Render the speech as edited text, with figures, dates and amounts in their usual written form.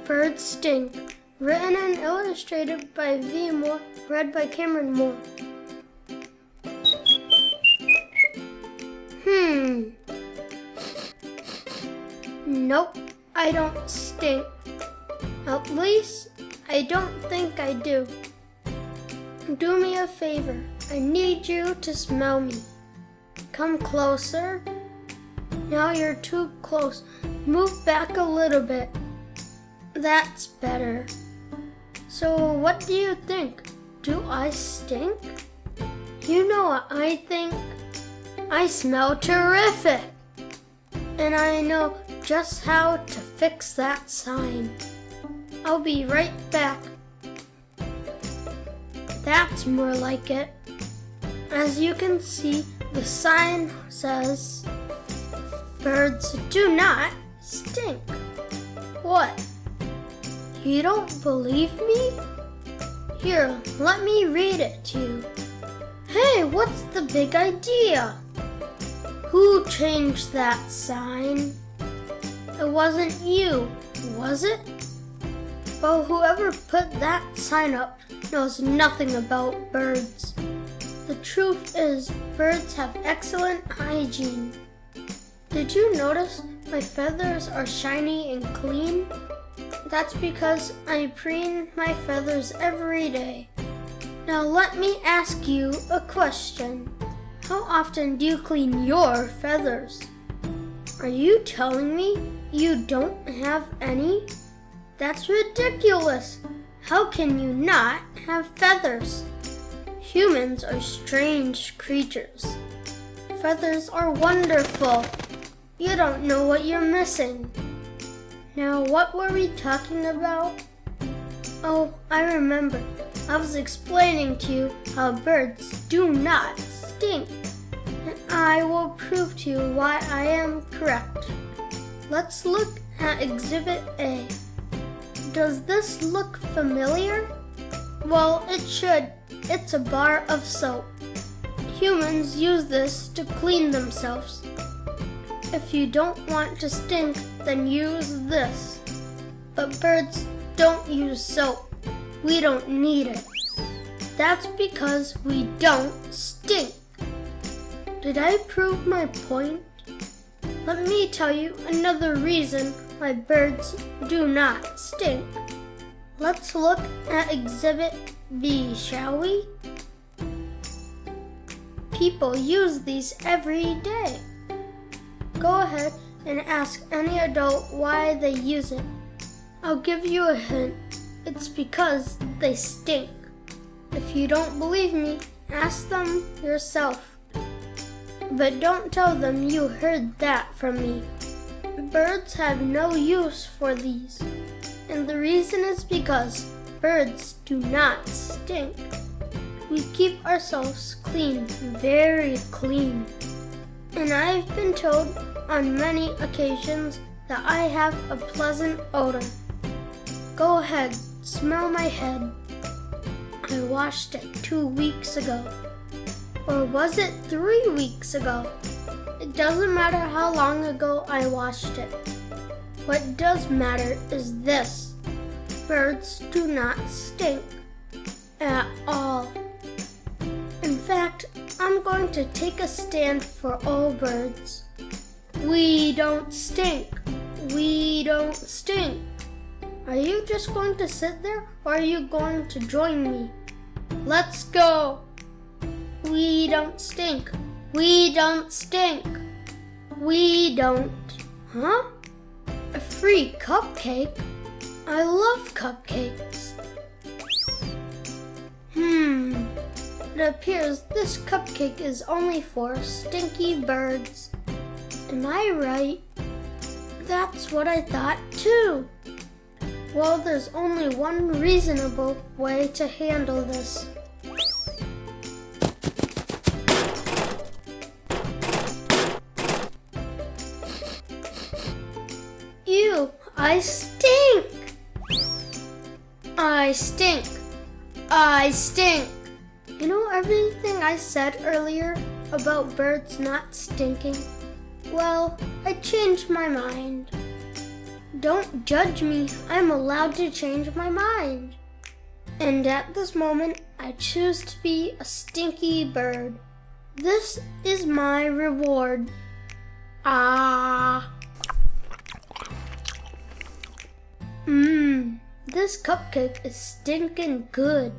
Birds Stink. Written and illustrated by V. Moore. Read by Cameron Moore. Nope, I don't stink. At least, I don't think I do. Do me a favor. I need you to smell me. Come closer. Now you're too close. Move back a little bit. That's better. So what do you think? Do I stink? You know what I think? I smell terrific. And I know just how to fix that sign. I'll be right back. That's more like it. As you can see, the sign says, birds do not stink. What? You don't believe me? Here, let me read it to you. Hey, what's the big idea? Who changed that sign? It wasn't you, was it? Well, whoever put that sign up knows nothing about birds. The truth is, birds have excellent hygiene. Did you notice my feathers are shiny and clean? That's because I preen my feathers every day. Now let me ask you a question. How often do you clean your feathers? Are you telling me you don't have any? That's ridiculous. How can you not have feathers? Humans are strange creatures. Feathers are wonderful. You don't know what you're missing. Now, what were we talking about? Oh, I remember. I was explaining to you how birds do not stink. And I will prove to you why I am correct. Let's look at Exhibit A. Does this look familiar? Well, it should. It's a bar of soap. Humans use this to clean themselves. If you don't want to stink, then use this. But birds don't use soap. We don't need it. That's because we don't stink. Did I prove my point? Let me tell you another reason why birds do not stink. Let's look at Exhibit B, shall we? People use these every day. Go ahead and ask any adult why they use it. I'll give you a hint. It's because they stink. If you don't believe me, ask them yourself. But don't tell them you heard that from me. Birds have no use for these. And the reason is because birds do not stink. We keep ourselves clean, very clean. And I've been told on many occasions that I have a pleasant odor. Go ahead, smell my head. I washed it 2 weeks ago. Or was it 3 weeks ago? It doesn't matter how long ago I washed it. What does matter is this. Birds do not stink at all. In fact, I'm going to take a stand for all birds. We don't stink. We don't stink. Are you just going to sit there or are you going to join me? Let's go. We don't stink. We don't stink. We don't. Huh? A free cupcake? I love cupcakes. It appears this cupcake is only for stinky birds. Am I right? That's what I thought too. Well, there's only one reasonable way to handle this. Ew, I stink! I stink! I stink! You know everything I said earlier about birds not stinking? Well, I changed my mind. Don't judge me. I'm allowed to change my mind. And at this moment, I choose to be a stinky bird. This is my reward. Ah. This cupcake is stinking good.